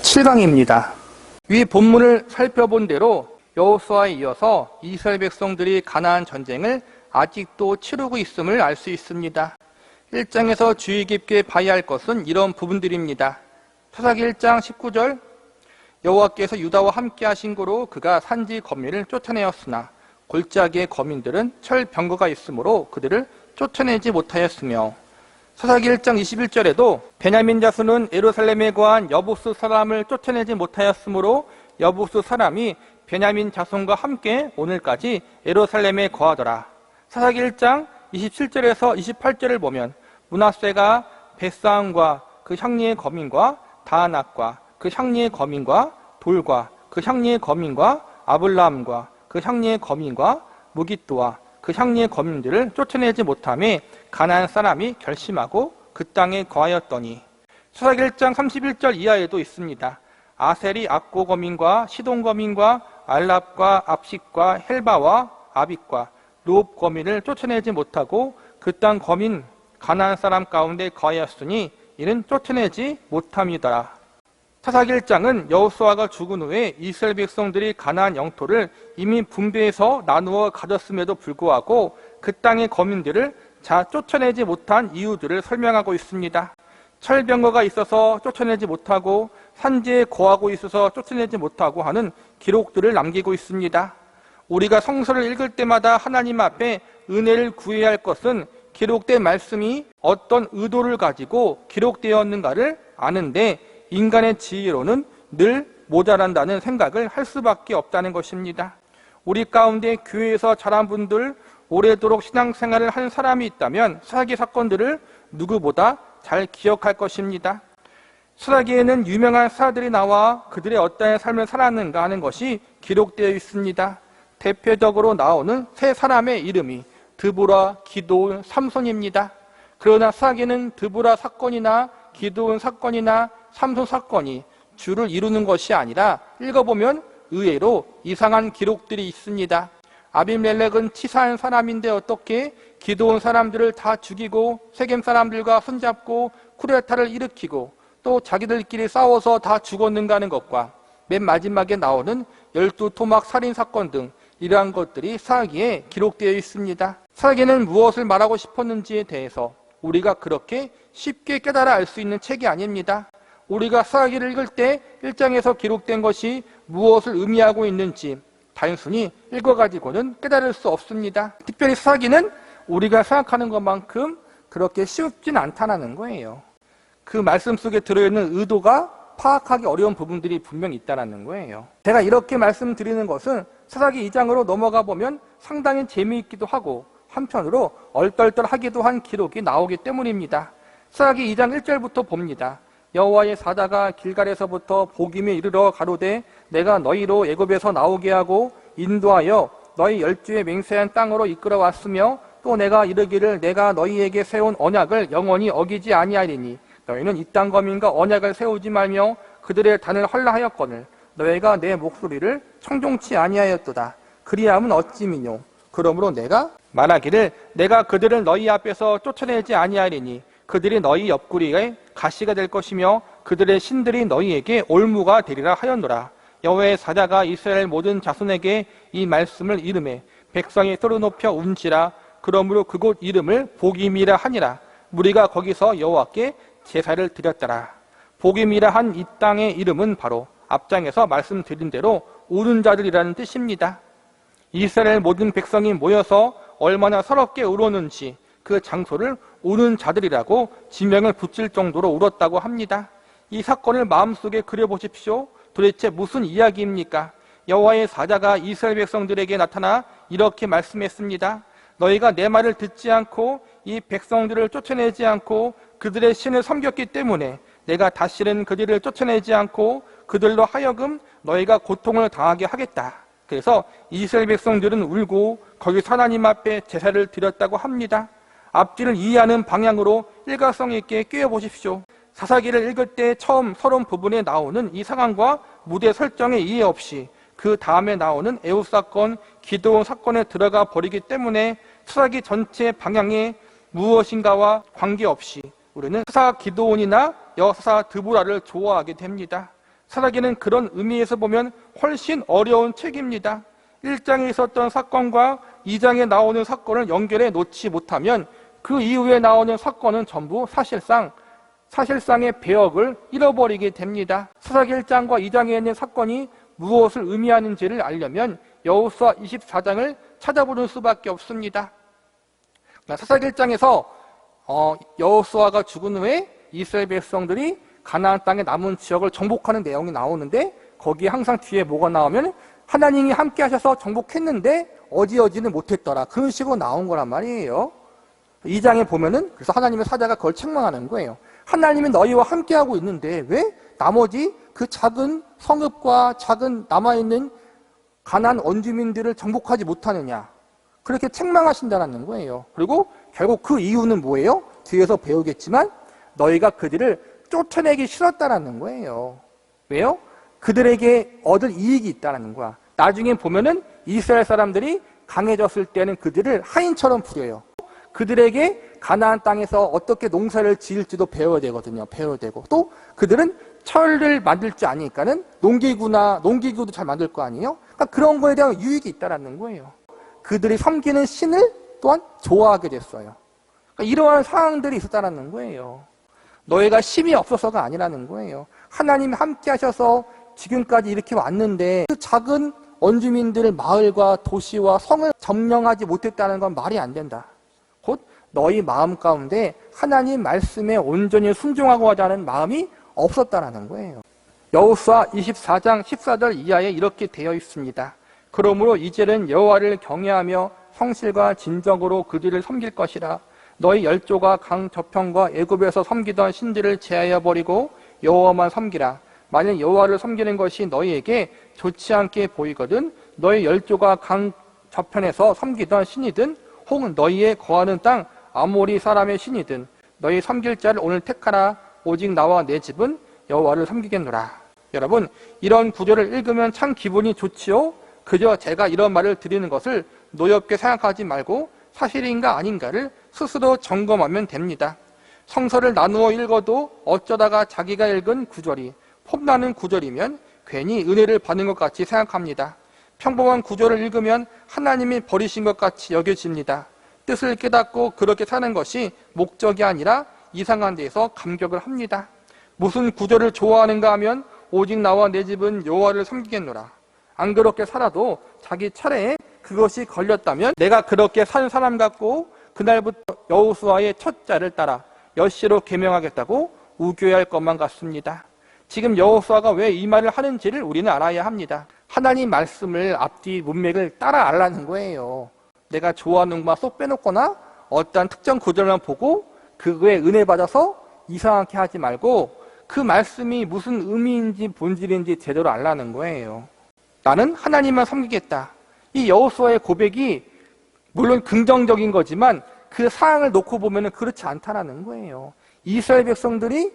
7강입니다. 위 본문을 살펴본 대로 여호수아에 이어서 이스라엘 백성들이 가나안 전쟁을 아직도 치르고 있음을 알 수 있습니다. 1장에서 주의 깊게 봐야 할 것은 이런 부분들입니다. 사사기 1장 19절, 여호와께서 유다와 함께 하신 고로 그가 산지 거민을 쫓아내었으나 골짜기의 거민들은 철병거가 있으므로 그들을 쫓아내지 못하였으며, 사사기 1장 21절에도 베냐민 자손은 예루살렘에 거한 여부스 사람을 쫓아내지 못하였으므로 여부스 사람이 베냐민 자손과 함께 오늘까지 예루살렘에 거하더라. 사사기 1장 27절에서 28절을 보면 므낫세가 벳사함과 그 향리의 거민과 다안악과 그 향리의 거민과 돌과 그 향리의 거민과 아블라함과 그 향리의 거민과 무깃도와 그 향리의 거민들을 쫓아내지 못함에 가나안 사람이 결심하고 그 땅에 거하였더니, 사사기 1장 31절 이하에도 있습니다. 아셀이 악고 거민과 시돈 거민과 알랍과 압식과 헬바와 아빅과 루옵 거민을 쫓아내지 못하고 그 땅 거민 가나안 사람 가운데 거하였으니 이는 쫓아내지 못함이더라. 사사기 1장은 여호수아가 죽은 후에 이스라엘 백성들이 가나안 영토를 이미 분배해서 나누어 가졌음에도 불구하고 그 땅의 거민들을 쫓아내지 못한 이유들을 설명하고 있습니다. 철병거가 있어서 쫓아내지 못하고 산지에 거하고 있어서 쫓아내지 못하고 하는 기록들을 남기고 있습니다. 우리가 성서를 읽을 때마다 하나님 앞에 은혜를 구해야 할 것은 기록된 말씀이 어떤 의도를 가지고 기록되었는가를 아는데, 인간의 지혜로는 늘 모자란다는 생각을 할 수밖에 없다는 것입니다. 우리 가운데 교회에서 자란 분들, 오래도록 신앙생활을 한 사람이 있다면 사사기 사건들을 누구보다 잘 기억할 것입니다. 사사기에는 유명한 사람들이 나와 그들의 어떠한 삶을 살았는가 하는 것이 기록되어 있습니다. 대표적으로 나오는 세 사람의 이름이 드보라, 기드온, 삼손입니다. 그러나 사사기는 드보라 사건이나 기드온 사건이나 삼손 사건이 주를 이루는 것이 아니라 읽어보면 의외로 이상한 기록들이 있습니다. 아비멜렉은 치사한 사람인데 어떻게 기드온 사람들을 다 죽이고 세겜 사람들과 손잡고 쿠데타를 일으키고 또 자기들끼리 싸워서 다 죽었는가 하는 것과 맨 마지막에 나오는 12토막 살인 사건 등 이러한 것들이 사사기에 기록되어 있습니다. 사사기는 무엇을 말하고 싶었는지에 대해서 우리가 그렇게 쉽게 깨달아 알 수 있는 책이 아닙니다. 우리가 사사기를 읽을 때 1장에서 기록된 것이 무엇을 의미하고 있는지 단순히 읽어가지고는 깨달을 수 없습니다. 특별히 사사기는 우리가 생각하는 것만큼 그렇게 쉽진 않다는 거예요. 그 말씀 속에 들어있는 의도가 파악하기 어려운 부분들이 분명히 있다는 거예요. 제가 이렇게 말씀드리는 것은 사사기 2장으로 넘어가 보면 상당히 재미있기도 하고 한편으로 얼떨떨하기도 한 기록이 나오기 때문입니다. 사사기 2장 1절부터 봅니다. 여호와의 사자가 길갈에서부터 보김에 이르러 가로되 내가 너희로 애굽에서 나오게 하고 인도하여 너희 열주의 맹세한 땅으로 이끌어 왔으며 또 내가 이르기를 내가 너희에게 세운 언약을 영원히 어기지 아니하리니 너희는 이 땅 거민과 언약을 세우지 말며 그들의 단을 헐라하였거늘 너희가 내 목소리를 청종치 아니하였도다. 그리함은 어찌미뇨. 그러므로 내가 말하기를 내가 그들을 너희 앞에서 쫓아내지 아니하리니 그들이 너희 옆구리에 가시가 될 것이며 그들의 신들이 너희에게 올무가 되리라 하였노라. 여호와의 사자가 이스라엘 모든 자손에게 이 말씀을 이르매 백성이 소리 높여 운지라. 그러므로 그곳 이름을 보김이라 하니라. 무리가 거기서 여호와께 제사를 드렸더라. 보김이라 한 이 땅의 이름은 바로 앞장에서 말씀드린 대로 우는 자들이라는 뜻입니다. 이스라엘 모든 백성이 모여서 얼마나 서럽게 울었는지 그 장소를 우는 자들이라고 지명을 붙일 정도로 울었다고 합니다. 이 사건을 마음속에 그려보십시오. 도대체 무슨 이야기입니까? 여호와의 사자가 이스라엘 백성들에게 나타나 이렇게 말씀했습니다. 너희가 내 말을 듣지 않고 이 백성들을 쫓아내지 않고 그들의 신을 섬겼기 때문에 내가 다시는 그들을 쫓아내지 않고 그들로 하여금 너희가 고통을 당하게 하겠다. 그래서 이스라엘 백성들은 울고 거기서 하나님 앞에 제사를 드렸다고 합니다. 앞뒤를 이해하는 방향으로 일관성 있게 꿰어보십시오. 사사기를 읽을 때 처음 서론 부분에 나오는 이 상황과 무대 설정에 이해 없이 그 다음에 나오는 에훗 사건, 기드온 사건에 들어가 버리기 때문에 사사기 전체 방향에 무엇인가와 관계없이 우리는 사사 기드온이나 여사사 드보라를 좋아하게 됩니다. 사사기는 그런 의미에서 보면 훨씬 어려운 책입니다. 1장에 있었던 사건과 2장에 나오는 사건을 연결해 놓지 못하면 그 이후에 나오는 사건은 전부 사실상의 배역을 잃어버리게 됩니다. 사사기 1장과 2장에 있는 사건이 무엇을 의미하는지를 알려면 여호수아 24장을 찾아보는 수밖에 없습니다. 사사기 1장에서 여호수아가 죽은 후에 이스라엘 백성들이 가나안 땅의 남은 지역을 정복하는 내용이 나오는데, 거기에 항상 뒤에 뭐가 나오면 하나님이 함께 하셔서 정복했는데 어디는 못했더라, 그런 식으로 나온 거란 말이에요. 2장에 보면은 그래서 하나님의 사자가 그걸 책망하는 거예요. 하나님이 너희와 함께하고 있는데 왜 나머지 그 작은 성읍과 작은 남아있는 가나안 원주민들을 정복하지 못하느냐, 그렇게 책망하신다는 거예요. 그리고 결국 그 이유는 뭐예요? 뒤에서 배우겠지만 너희가 그들을 쫓아내기 싫었다는 거예요. 왜요? 그들에게 얻을 이익이 있다는 거야. 나중에 보면은 이스라엘 사람들이 강해졌을 때는 그들을 하인처럼 부려요. 그들에게 가나안 땅에서 어떻게 농사를 지을지도 배워야 되거든요. 배워야 되고, 또 그들은 철을 만들 줄 아니까는 농기구도 잘 만들 거 아니에요. 그러니까 그런 거에 대한 유익이 있다는 거예요. 그들이 섬기는 신을 또한 좋아하게 됐어요. 그러니까 이러한 상황들이 있었다는 거예요. 너희가 힘이 없어서가 아니라는 거예요. 하나님이 함께 하셔서 지금까지 이렇게 왔는데 그 작은 원주민들의 마을과 도시와 성을 점령하지 못했다는 건 말이 안 된다. 곧 너희 마음 가운데 하나님 말씀에 온전히 순종하고 하자는 마음이 없었다는 거예요. 여호수아 24장 14절 이하에 이렇게 되어 있습니다. 그러므로 이제는 여호와를 경외하며 성실과 진정으로 그들을 섬길 것이라. 너희 열조가 강 저편과 애굽에서 섬기던 신들을 제하여 버리고 여호와만 섬기라. 만약 여호와를 섬기는 것이 너희에게 좋지 않게 보이거든 너희 열조가 강 저편에서 섬기던 신이든 혹은 너희의 거하는 땅 아모리 사람의 신이든 너희 섬길 자를 오늘 택하라. 오직 나와 내 집은 여호와를 섬기겠노라. 여러분, 이런 구절을 읽으면 참 기분이 좋지요. 그저 제가 이런 말을 드리는 것을 노엽게 생각하지 말고 사실인가 아닌가를 스스로 점검하면 됩니다. 성서를 나누어 읽어도 어쩌다가 자기가 읽은 구절이 폼나는 구절이면 괜히 은혜를 받는 것 같이 생각합니다. 평범한 구절을 읽으면 하나님이 버리신 것 같이 여겨집니다. 뜻을 깨닫고 그렇게 사는 것이 목적이 아니라 이상한 데에서 감격을 합니다. 무슨 구절을 좋아하는가 하면 오직 나와 내 집은 여호와를 섬기겠노라. 안 그렇게 살아도 자기 차례에 그것이 걸렸다면 내가 그렇게 산 사람 같고 그날부터 여호수아의 첫 자를 따라 여시로 계명하겠다고 우겨야 할 것만 같습니다. 지금 여호수아가 왜 이 말을 하는지를 우리는 알아야 합니다. 하나님 말씀을 앞뒤 문맥을 따라 알라는 거예요. 내가 좋아하는 것만 쏙 빼놓거나 어떤 특정 구절만 보고 그거에 은혜 받아서 이상하게 하지 말고 그 말씀이 무슨 의미인지 본질인지 제대로 알라는 거예요. 나는 하나님만 섬기겠다. 이 여호수아의 고백이 물론 긍정적인 거지만 그 사항을 놓고 보면 그렇지 않다는 거예요. 이스라엘 백성들이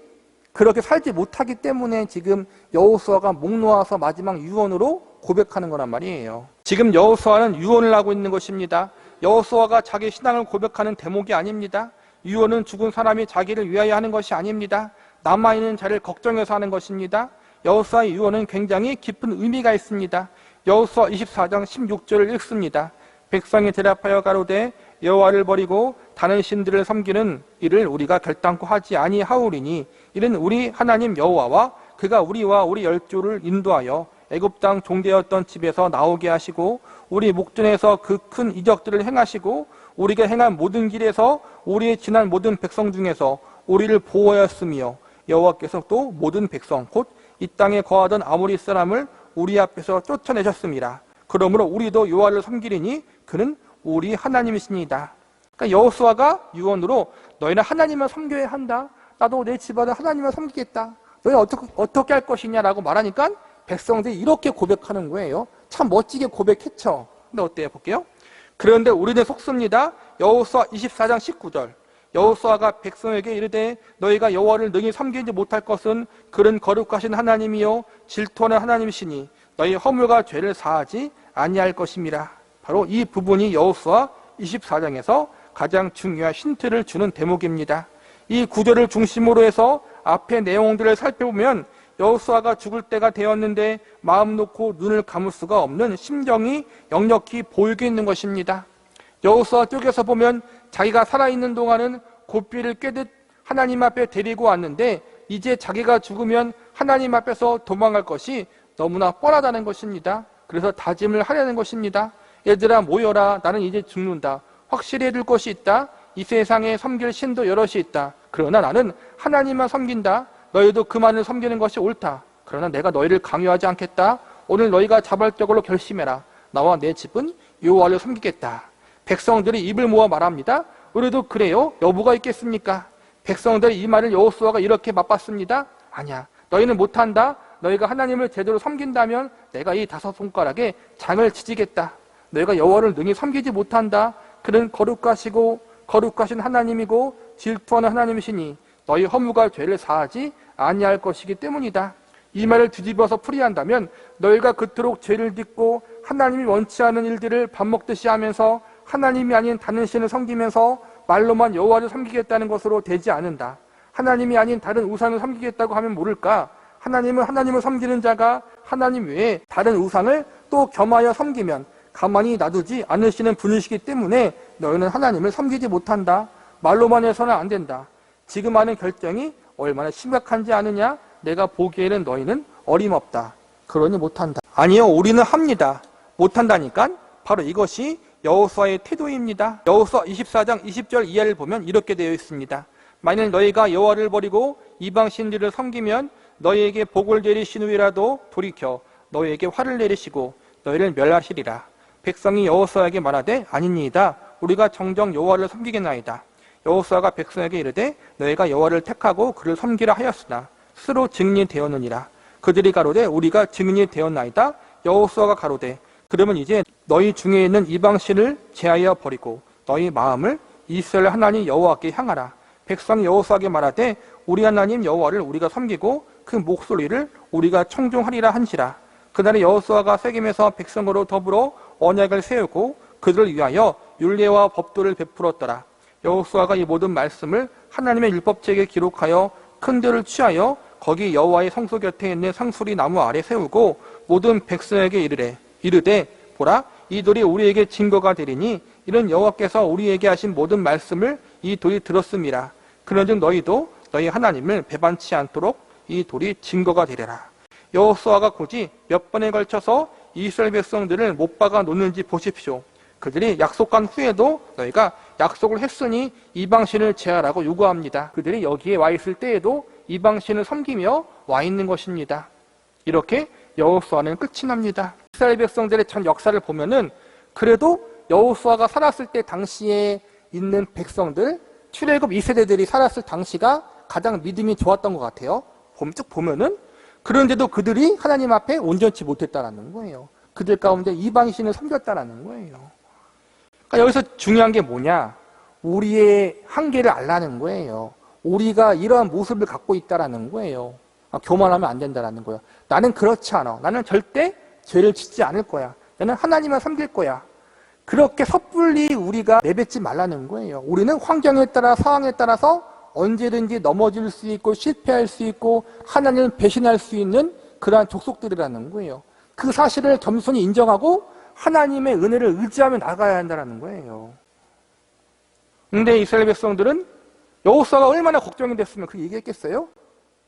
그렇게 살지 못하기 때문에 지금 여호수아가 목 놓아서 마지막 유언으로 고백하는 거란 말이에요. 지금 여호수아는 유언을 하고 있는 것입니다. 여호수아가 자기 신앙을 고백하는 대목이 아닙니다. 유언은 죽은 사람이 자기를 위하여 하는 것이 아닙니다. 남아있는 자를 걱정해서 하는 것입니다. 여호수아의 유언은 굉장히 깊은 의미가 있습니다. 여호수아 24장 16절을 읽습니다. 백성이 대답하여 가로되 여호와를 버리고 다른 신들을 섬기는 일을 우리가 결단코 하지 아니하오리니 이는 우리 하나님 여호와와 그가 우리와 우리 열조를 인도하여 애굽 땅 종되었던 집에서 나오게 하시고 우리 목전에서 그 큰 이적들을 행하시고 우리가 행한 모든 길에서 우리의 지난 모든 백성 중에서 우리를 보호하였으며 여호와께서 또 모든 백성 곧 이 땅에 거하던 아모리 사람을 우리 앞에서 쫓아내셨습니다. 그러므로 우리도 여호와를 섬기리니 그는 우리 하나님이시니이다. 그러니까 여호수아가 유언으로 너희는 하나님을 섬겨야 한다. 나도 내 집안을 하나님을 섬기겠다. 너희 어떻게 할 것이냐라고 말하니까 백성들이 이렇게 고백하는 거예요. 참 멋지게 고백했죠. 근데 어때요? 볼게요. 그런데 우리는 속습니다. 여호수아 24장 19절. 여호수아가 백성에게 이르되 너희가 여호와를 능히 섬기지 못할 것은 그는 거룩하신 하나님이요 질투하는 하나님이시니 너희 허물과 죄를 사하지 아니할 것임이라. 바로 이 부분이 여호수아 24장에서 가장 중요한 힌트를 주는 대목입니다. 이 구절을 중심으로 해서 앞의 내용들을 살펴보면 여호수아가 죽을 때가 되었는데 마음 놓고 눈을 감을 수가 없는 심정이 역력히 보이고 있는 것입니다. 여호수아 쪽에서 보면 자기가 살아있는 동안은 고삐를 꿰듯 하나님 앞에 데리고 왔는데 이제 자기가 죽으면 하나님 앞에서 도망갈 것이 너무나 뻔하다는 것입니다. 그래서 다짐을 하려는 것입니다. 얘들아 모여라. 나는 이제 죽는다. 확실히 해둘 것이 있다. 이 세상에 섬길 신도 여럿이 있다. 그러나 나는 하나님만 섬긴다. 너희도 그만을 섬기는 것이 옳다. 그러나 내가 너희를 강요하지 않겠다. 오늘 너희가 자발적으로 결심해라. 나와 내 집은 여호와를 섬기겠다. 백성들이 입을 모아 말합니다. 우리도 그래요? 여부가 있겠습니까? 백성들이 이 말을 여호수아가 이렇게 맞받습니다. 아니야. 너희는 못한다. 너희가 하나님을 제대로 섬긴다면 내가 이 5 손가락에 장을 지지겠다. 너희가 여호와를 능히 섬기지 못한다. 그는 거룩하신 하나님이고 질투하는 하나님이시니 너희 허무가 죄를 사하지 아니할 것이기 때문이다. 이 말을 뒤집어서 풀이한다면 너희가 그토록 죄를 짓고 하나님이 원치 않은 일들을 밥 먹듯이 하면서 하나님이 아닌 다른 신을 섬기면서 말로만 여호와를 섬기겠다는 것으로 되지 않는다. 하나님이 아닌 다른 우상을 섬기겠다고 하면 모를까? 하나님은 하나님을 섬기는 자가 하나님 외에 다른 우상을 또 겸하여 섬기면 가만히 놔두지 않으시는 분이시기 때문에 너희는 하나님을 섬기지 못한다. 말로만 해서는 안 된다. 지금 하는 결정이 얼마나 심각한지 아느냐? 내가 보기에는 너희는 어림없다. 그러니 못한다. 아니요, 우리는 합니다. 못한다니까? 바로 이것이 여호수아의 태도입니다. 여호수아 24장 20절 이하를 보면 이렇게 되어 있습니다. 만일 너희가 여호와를 버리고 이방 신들을 섬기면 너희에게 복을 내리신 후이라도 돌이켜 너희에게 화를 내리시고 너희를 멸하시리라. 백성이 여호수아에게 말하되 아니니이다. 우리가 정정 여호와를 섬기겠나이다. 여호수아가 백성에게 이르되 너희가 여호와를 택하고 그를 섬기라 하였으나 스스로 증인이 되었느니라. 그들이 가로되 우리가 증인이 되었나이다. 여호수아가 가로되 그러면 이제 너희 중에 있는 이방신을 제하여 버리고 너희 마음을 이스라엘 하나님 여호와께 향하라. 백성이 여호수아에게 말하되 우리 하나님 여호와를 우리가 섬기고 그 목소리를 우리가 청종하리라 한시라. 그날에 여호수아가 세겜에서 백성으로 더불어 언약을 세우고 그들을 위하여 율례와 법도를 베풀었더라. 여호수아가 이 모든 말씀을 하나님의 율법책에 기록하여 큰 들을 취하여 거기 여호와의 성소 곁에 있는 상수리 나무 아래 세우고 모든 백성에게 이르되 보라 이 돌이 우리에게 증거가 되리니 이는 여호와께서 우리에게 하신 모든 말씀을 이 돌이 들었음이라. 그런즉 너희도 너희 하나님을 배반치 않도록 이 돌이 증거가 되리라. 여호수아가 굳이 몇 번에 걸쳐서 이스라엘 백성들을 못 박아 놓는지 보십시오. 그들이 약속한 후에도 너희가 약속을 했으니 이방신을 제하라고 요구합니다. 그들이 여기에 와 있을 때에도 이방신을 섬기며 와 있는 것입니다. 이렇게 여호수아는 끝이 납니다. 이스라엘 백성들의 전 역사를 보면은 그래도 여호수아가 살았을 때 당시에 있는 백성들, 출애굽 2세대들이 살았을 당시가 가장 믿음이 좋았던 것 같아요. 쭉 보면은 그런데도 그들이 하나님 앞에 온전치 못했다라는 거예요. 그들 가운데 이방신을 섬겼다라는 거예요. 그러니까 여기서 중요한 게 뭐냐? 우리의 한계를 알라는 거예요. 우리가 이러한 모습을 갖고 있다라는 거예요. 교만하면 안 된다라는 거예요. 나는 그렇지 않아. 나는 절대 죄를 짓지 않을 거야. 나는 하나님만 섬길 거야. 그렇게 섣불리 우리가 내뱉지 말라는 거예요. 우리는 환경에 따라 상황에 따라서 언제든지 넘어질 수 있고 실패할 수 있고 하나님을 배신할 수 있는 그러한 족속들이라는 거예요. 그 사실을 겸손히 인정하고 하나님의 은혜를 의지하며 나가야 한다는 거예요. 근데 이스라엘 백성들은 여호수아가 얼마나 걱정이 됐으면 그렇게 얘기했겠어요?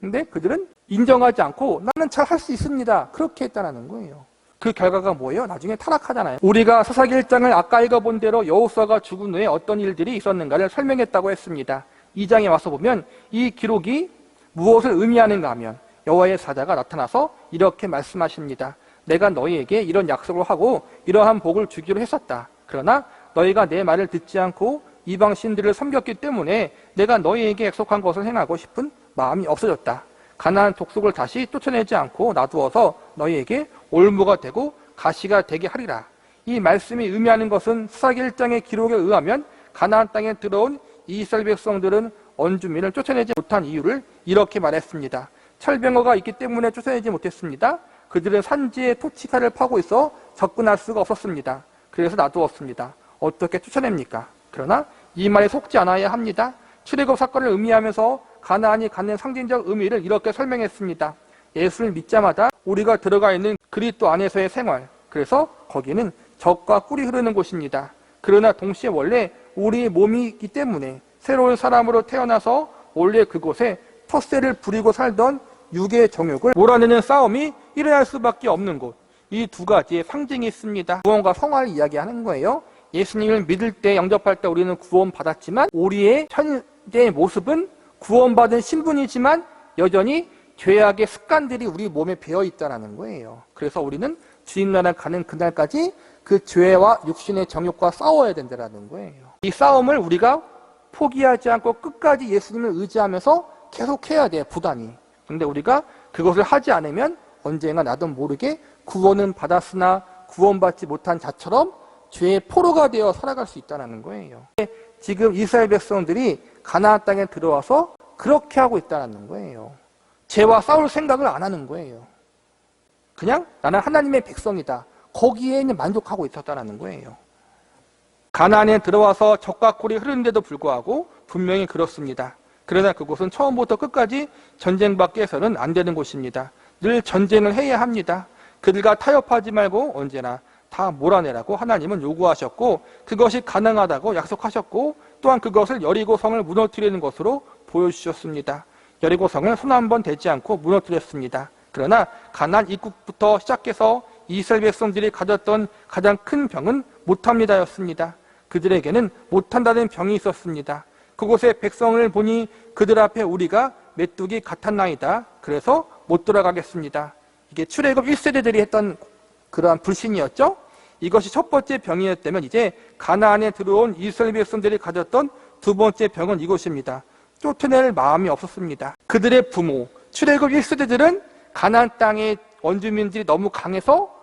근데 그들은 인정하지 않고 나는 잘 할 수 있습니다. 그렇게 했다는 거예요. 그 결과가 뭐예요? 나중에 타락하잖아요. 우리가 사사기 1장을 아까 읽어본 대로 여호수아가 죽은 후에 어떤 일들이 있었는가를 설명했다고 했습니다. 2장에 와서 보면 이 기록이 무엇을 의미하는가 하면 여호와의 사자가 나타나서 이렇게 말씀하십니다. 내가 너희에게 이런 약속을 하고 이러한 복을 주기로 했었다. 그러나 너희가 내 말을 듣지 않고 이방 신들을 섬겼기 때문에 내가 너희에게 약속한 것을 행하고 싶은 마음이 없어졌다. 가나안 족속을 다시 쫓아내지 않고 놔두어서 너희에게 올무가 되고 가시가 되게 하리라. 이 말씀이 의미하는 것은 사사기 1장의 기록에 의하면 가나안 땅에 들어온 이스라엘 백성들은 원주민을 쫓아내지 못한 이유를 이렇게 말했습니다. 철병거가 있기 때문에 쫓아내지 못했습니다. 그들은 산지에 토치카를 파고 있어 접근할 수가 없었습니다. 그래서 놔두었습니다. 어떻게 쫓아냅니까? 그러나 이 말에 속지 않아야 합니다. 출애굽 사건을 의미하면서 가나안이 갖는 상징적 의미를 이렇게 설명했습니다. 예수를 믿자마자 우리가 들어가 있는 그리스도 안에서의 생활, 그래서 거기는 젖과 꿀이 흐르는 곳입니다. 그러나 동시에 원래 우리의 몸이 있기 때문에 새로운 사람으로 태어나서 원래 그곳에 텃세를 부리고 살던 육의 정욕을 몰아내는 싸움이 일어날 수밖에 없는 곳. 이 두 가지의 상징이 있습니다. 구원과 성화를 이야기하는 거예요. 예수님을 믿을 때, 영접할 때 우리는 구원받았지만 우리의 현재의 모습은 구원받은 신분이지만 여전히 죄악의 습관들이 우리 몸에 배어있다는 거예요. 그래서 우리는 주님 나라 가는 그날까지 그 죄와 육신의 정욕과 싸워야 된다는 거예요. 이 싸움을 우리가 포기하지 않고 끝까지 예수님을 의지하면서 계속해야 돼요. 부단히. 근데 우리가 그것을 하지 않으면 언젠가 나도 모르게 구원은 받았으나 구원받지 못한 자처럼 죄의 포로가 되어 살아갈 수 있다는 거예요. 지금 이스라엘 백성들이 가나안 땅에 들어와서 그렇게 하고 있다는 거예요. 죄와 싸울 생각을 안 하는 거예요. 그냥 나는 하나님의 백성이다. 거기에 만족하고 있었다는 거예요. 가나안에 들어와서 젖과 꿀이 흐르는데도 불구하고 분명히 그렇습니다. 그러나 그곳은 처음부터 끝까지 전쟁밖에 해서는 안 되는 곳입니다. 늘 전쟁을 해야 합니다. 그들과 타협하지 말고 언제나 다 몰아내라고 하나님은 요구하셨고 그것이 가능하다고 약속하셨고 또한 그것을 여리고성을 무너뜨리는 것으로 보여주셨습니다. 여리고성을 손 한 번 대지 않고 무너뜨렸습니다. 그러나 가나안 입국부터 시작해서 이스라엘 백성들이 가졌던 가장 큰 병은 못합니다였습니다. 그들에게는 못한다는 병이 있었습니다. 그곳의 백성을 보니 그들 앞에 우리가 메뚜기 같았나이다. 그래서 못 돌아가겠습니다. 이게 출애굽 1세대들이 했던 그러한 불신이었죠. 이것이 첫 번째 병이었다면 이제 가나안에 들어온 이스라엘 백성들이 가졌던 두 번째 병은 이것입니다. 쫓아낼 마음이 없었습니다. 그들의 부모, 출애굽 1세대들은 가나안 땅의 원주민들이 너무 강해서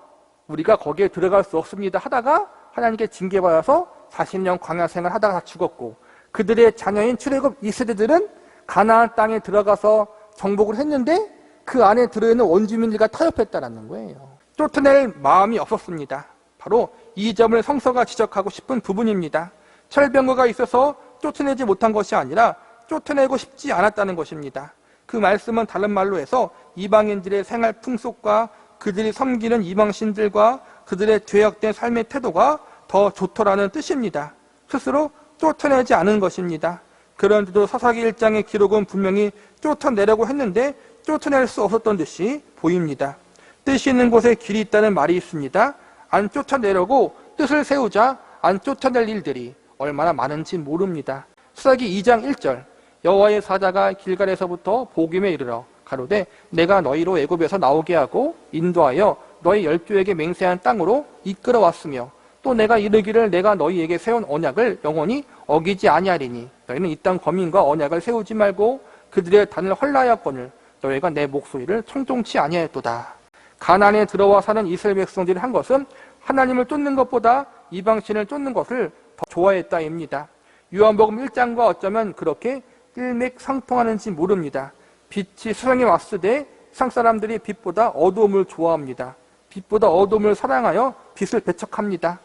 우리가 거기에 들어갈 수 없습니다 하다가 하나님께 징계받아서 40년 광야 생활 하다가 죽었고 그들의 자녀인 출애굽 2세대들은 가나안 땅에 들어가서 정복을 했는데 그 안에 들어있는 원주민들과 타협했다는 거예요. 쫓아낼 마음이 없었습니다. 바로 이 점을 성서가 지적하고 싶은 부분입니다. 철병거가 있어서 쫓아내지 못한 것이 아니라 쫓아내고 싶지 않았다는 것입니다. 그 말씀은 다른 말로 해서 이방인들의 생활 풍속과 그들이 섬기는 이방신들과 그들의 죄악된 삶의 태도가 더 좋더라는 뜻입니다. 스스로 쫓아내지 않은 것입니다. 그런데도 사사기 1장의 기록은 분명히 쫓아내려고 했는데 쫓아낼 수 없었던 듯이 보입니다. 뜻이 있는 곳에 길이 있다는 말이 있습니다. 안 쫓아내려고 뜻을 세우자 안 쫓아낼 일들이 얼마나 많은지 모릅니다. 사사기 2장 1절 여호와의 사자가 길갈에서부터 보김에 이르러 가로되 내가 너희로 애굽에서 나오게 하고 인도하여 너희 열조에게 맹세한 땅으로 이끌어 왔으며 또 내가 이르기를 내가 너희에게 세운 언약을 영원히 어기지 아니하리니 너희는 이 땅 거민과 언약을 세우지 말고 그들의 단을 헐라하였거늘 너희가 내 목소리를 청종치 아니하였도다. 가나안에 들어와 사는 이스라엘 백성들이 한 것은 하나님을 쫓는 것보다 이방신을 쫓는 것을 더 좋아했다입니다. 요한복음 1장과 어쩌면 그렇게 일맥상통하는지 모릅니다. 빛이 세상에 왔을 때 세상 사람들이 빛보다 어두움을 좋아합니다. 빛보다 어두움을 사랑하여 빛을 배척합니다.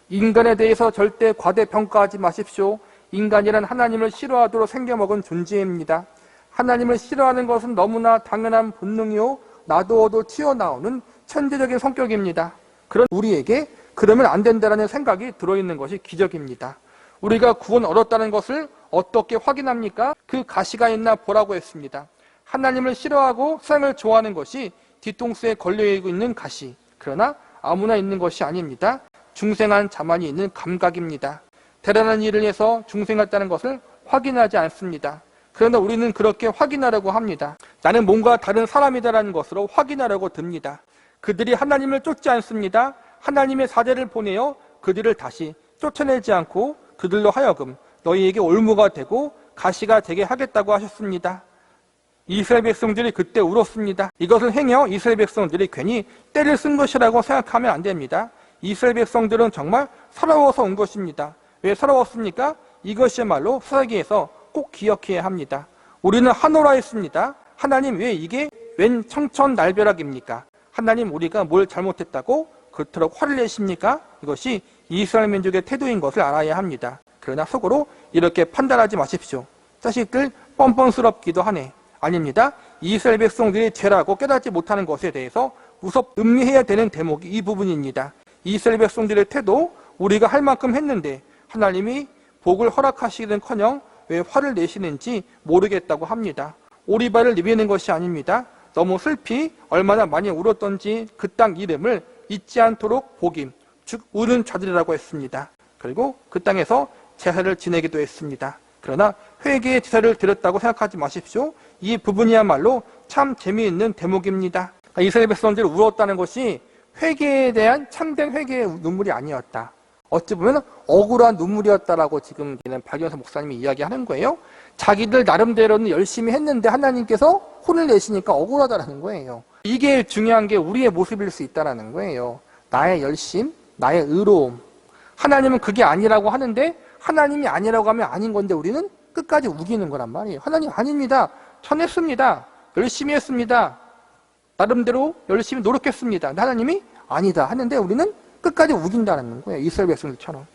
인간에 대해서 절대 과대평가하지 마십시오. 인간이란 하나님을 싫어하도록 생겨먹은 존재입니다. 하나님을 싫어하는 것은 너무나 당연한 본능이요 나도어도 튀어나오는 천재적인 성격입니다. 그런 우리에게 그러면 안 된다는 생각이 들어있는 것이 기적입니다. 우리가 구원 얻었다는 것을 어떻게 확인합니까? 그 가시가 있나 보라고 했습니다. 하나님을 싫어하고 세상을 좋아하는 것이 뒤통수에 걸려있는 가시. 그러나 아무나 있는 것이 아닙니다. 중생한 자만이 있는 감각입니다. 대단한 일을 해서 중생했다는 것을 확인하지 않습니다. 그러나 우리는 그렇게 확인하려고 합니다. 나는 뭔가 다른 사람이다라는 것으로 확인하려고 듭니다. 그들이 하나님을 쫓지 않습니다. 하나님의 사자를 보내어 그들을 다시 쫓아내지 않고 그들로 하여금 너희에게 올무가 되고 가시가 되게 하겠다고 하셨습니다. 이스라엘 백성들이 그때 울었습니다. 이것을 행여 이스라엘 백성들이 괜히 때를 쓴 것이라고 생각하면 안 됩니다. 이스라엘 백성들은 정말 서러워서 온 것입니다. 왜 서러웠습니까? 이것이야말로 사사기에서 꼭 기억해야 합니다. 우리는 한오라 했습니다. 하나님 왜 이게 웬 청천날벼락입니까? 하나님 우리가 뭘 잘못했다고 그토록 화를 내십니까? 이것이 이스라엘 민족의 태도인 것을 알아야 합니다. 그러나 속으로 이렇게 판단하지 마십시오. 자식들 뻔뻔스럽기도 하네. 아닙니다. 이스라엘 백성들이 죄라고 깨닫지 못하는 것에 대해서 음미해야 되는 대목이 이 부분입니다. 이스라엘 백성들의 태도, 우리가 할 만큼 했는데 하나님이 복을 허락하시기는커녕 왜 화를 내시는지 모르겠다고 합니다. 오리발을 내미는 것이 아닙니다. 너무 슬피 얼마나 많이 울었던지 그 땅 이름을 잊지 않도록 복임, 즉 우는 자들이라고 했습니다. 그리고 그 땅에서 제사를 지내기도 했습니다. 그러나 회개의 제사를 드렸다고 생각하지 마십시오. 이 부분이야말로 참 재미있는 대목입니다. 이스라엘 백성들이 울었다는 것이 회개에 대한 참된 회개의 눈물이 아니었다. 어찌 보면 억울한 눈물이었다라고 지금 박연서 목사님이 이야기하는 거예요. 자기들 나름대로는 열심히 했는데 하나님께서 혼을 내시니까 억울하다라는 거예요. 이게 중요한 게 우리의 모습일 수 있다라는 거예요. 나의 열심, 나의 의로움. 하나님은 그게 아니라고 하는데 하나님이 아니라고 하면 아닌 건데 우리는 끝까지 우기는 거란 말이에요. 하나님 아닙니다. 전했습니다. 열심히 했습니다. 나름대로 열심히 노력했습니다. 근데 하나님이 아니다 하는데 우리는 끝까지 우긴다는 거예요. 이스라엘 백성들처럼.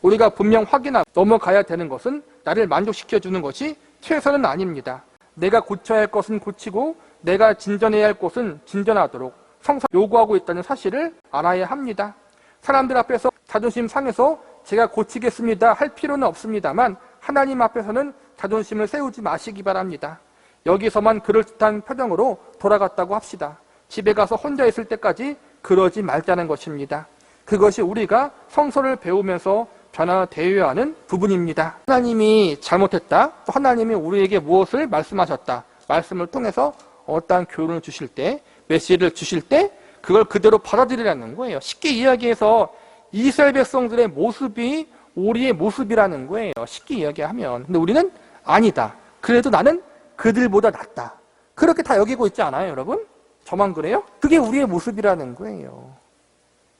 우리가 분명 확인하고 넘어가야 되는 것은 나를 만족시켜주는 것이 최선은 아닙니다. 내가 고쳐야 할 것은 고치고 내가 진전해야 할 것은 진전하도록 성서 요구하고 있다는 사실을 알아야 합니다. 사람들 앞에서 자존심 상해서 제가 고치겠습니다 할 필요는 없습니다만 하나님 앞에서는 자존심을 세우지 마시기 바랍니다. 여기서만 그럴듯한 표정으로 돌아갔다고 합시다. 집에 가서 혼자 있을 때까지 그러지 말자는 것입니다. 그것이 우리가 성서를 배우면서 변화되어야 하는 부분입니다. 하나님이 잘못했다, 또 하나님이 우리에게 무엇을 말씀하셨다, 말씀을 통해서 어떠한 교훈을 주실 때, 메시지를 주실 때 그걸 그대로 받아들이라는 거예요. 쉽게 이야기해서 이스라엘 백성들의 모습이 우리의 모습이라는 거예요. 쉽게 이야기하면. 근데 우리는 아니다. 그래도 나는 그들보다 낫다. 그렇게 다 여기고 있지 않아요, 여러분? 저만 그래요? 그게 우리의 모습이라는 거예요.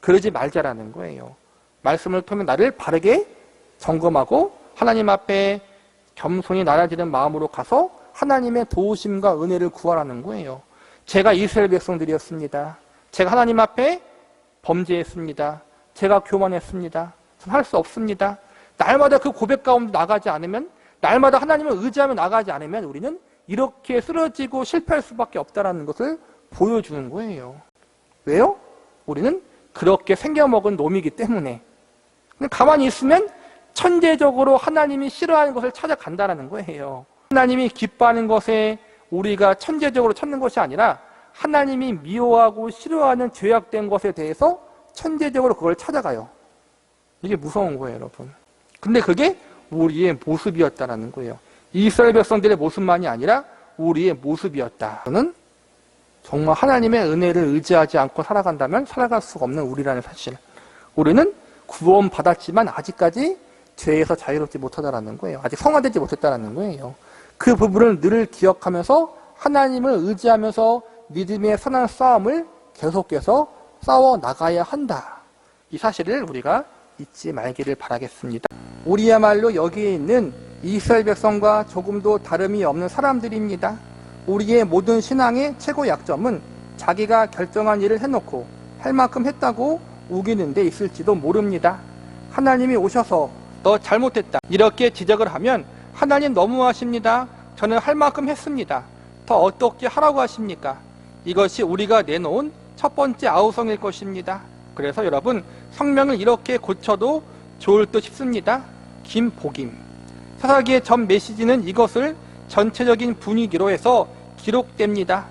그러지 말자라는 거예요. 말씀을 통해 나를 바르게 점검하고 하나님 앞에 겸손히 낮아지는 마음으로 가서 하나님의 도우심과 은혜를 구하라는 거예요. 제가 이스라엘 백성들이었습니다. 제가 하나님 앞에 범죄했습니다. 제가 교만했습니다. 할 수 없습니다. 날마다 그 고백 가운데 나가지 않으면, 날마다 하나님을 의지하며 나가지 않으면 우리는 이렇게 쓰러지고 실패할 수밖에 없다는 것을 보여주는 거예요. 왜요? 우리는 그렇게 생겨먹은 놈이기 때문에. 가만히 있으면 천재적으로 하나님이 싫어하는 것을 찾아간다는 거예요. 하나님이 기뻐하는 것에 우리가 천재적으로 찾는 것이 아니라 하나님이 미워하고 싫어하는 죄악된 것에 대해서 천재적으로 그걸 찾아가요. 이게 무서운 거예요, 여러분. 근데 그게 우리의 모습이었다는 거예요. 이스라엘 백성들의 모습만이 아니라 우리의 모습이었다. 저는 정말 하나님의 은혜를 의지하지 않고 살아간다면 살아갈 수가 없는 우리라는 사실. 우리는 구원 받았지만 아직까지 죄에서 자유롭지 못하다는 거예요. 아직 성화되지 못했다는 거예요. 그 부분을 늘 기억하면서 하나님을 의지하면서 믿음의 선한 싸움을 계속해서 싸워 나가야 한다. 이 사실을 우리가 잊지 말기를 바라겠습니다. 우리야말로 여기에 있는 이스라엘 백성과 조금도 다름이 없는 사람들입니다. 우리의 모든 신앙의 최고 약점은 자기가 결정한 일을 해놓고 할 만큼 했다고 우기는 데 있을지도 모릅니다. 하나님이 오셔서 너 잘못했다 이렇게 지적을 하면 하나님 너무하십니다. 저는 할 만큼 했습니다. 더 어떻게 하라고 하십니까? 이것이 우리가 내놓은 첫 번째 아우성일 것입니다. 그래서 여러분 성명을 이렇게 고쳐도 좋을 듯 싶습니다. 김복임. 사사기의 전 메시지는 이것을 전체적인 분위기로 해서 기록됩니다.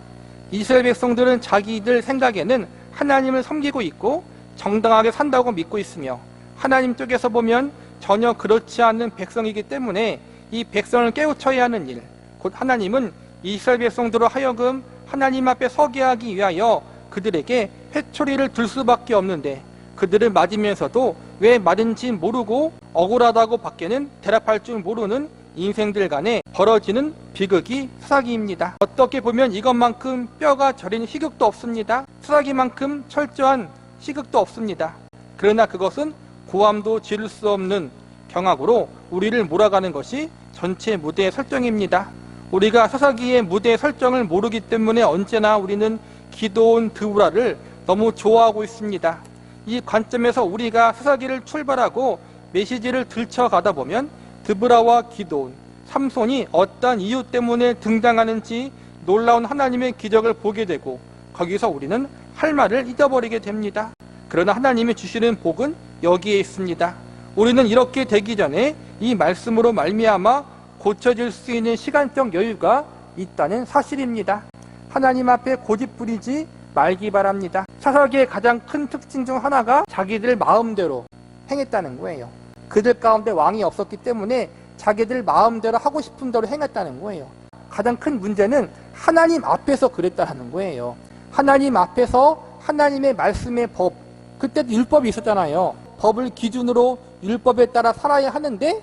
이스라엘 백성들은 자기들 생각에는 하나님을 섬기고 있고 정당하게 산다고 믿고 있으며 하나님 쪽에서 보면 전혀 그렇지 않은 백성이기 때문에 이 백성을 깨우쳐야 하는 일, 곧 하나님은 이스라엘 백성들로 하여금 하나님 앞에 서게 하기 위하여 그들에게 회초리를 들 수밖에 없는데 그들을 맞으면서도 왜 맞은지 모르고 억울하다고 밖에는 대답할 줄 모르는 인생들 간에 벌어지는 비극이 사사기입니다. 어떻게 보면 이것만큼 뼈가 저린 희극도 없습니다. 사사기만큼 철저한 희극도 없습니다. 그러나 그것은 고함도 지를 수 없는 경악으로 우리를 몰아가는 것이 전체 무대의 설정입니다. 우리가 사사기의 무대 설정을 모르기 때문에 언제나 우리는 기드온 드보라를 너무 좋아하고 있습니다. 이 관점에서 우리가 사사기를 출발하고 메시지를 들춰가다 보면 드보라와 기드온, 삼손이 어떤 이유 때문에 등장하는지 놀라운 하나님의 기적을 보게 되고 거기서 우리는 할 말을 잊어버리게 됩니다. 그러나 하나님이 주시는 복은 여기에 있습니다. 우리는 이렇게 되기 전에 이 말씀으로 말미암아 고쳐질 수 있는 시간적 여유가 있다는 사실입니다. 하나님 앞에 고집부리지 말기 바랍니다. 사사기의 가장 큰 특징 중 하나가 자기들 마음대로 행했다는 거예요. 그들 가운데 왕이 없었기 때문에 자기들 마음대로 하고 싶은 대로 행했다는 거예요. 가장 큰 문제는 하나님 앞에서 그랬다는 거예요. 하나님 앞에서 하나님의 말씀의 법, 그때도 율법이 있었잖아요. 법을 기준으로 율법에 따라 살아야 하는데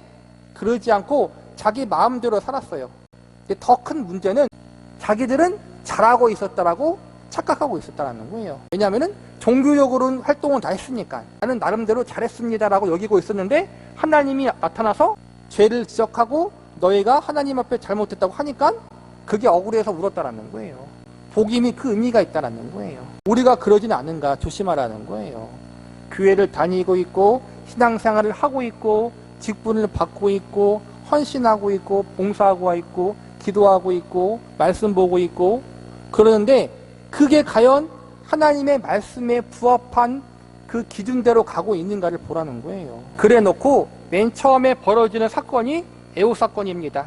그러지 않고 자기 마음대로 살았어요. 더 큰 문제는 자기들은 잘하고 있었다라고 착각하고 있었다는 거예요. 왜냐하면 종교적으로는 활동은 다 했으니까 나는 나름대로 잘했습니다라고 여기고 있었는데 하나님이 나타나서 죄를 지적하고 너희가 하나님 앞에 잘못했다고 하니까 그게 억울해서 울었다라는 거예요. 복임이 그 의미가 있다라는 거예요. 우리가 그러지는 않은가 조심하라는 거예요. 교회를 다니고 있고 신앙생활을 하고 있고 직분을 받고 있고 헌신하고 있고 봉사하고 있고 기도하고 있고 말씀 보고 있고 그러는데 그게 과연 하나님의 말씀에 부합한 그 기준대로 가고 있는가를 보라는 거예요. 그래 놓고 맨 처음에 벌어지는 사건이 에봇 사건입니다.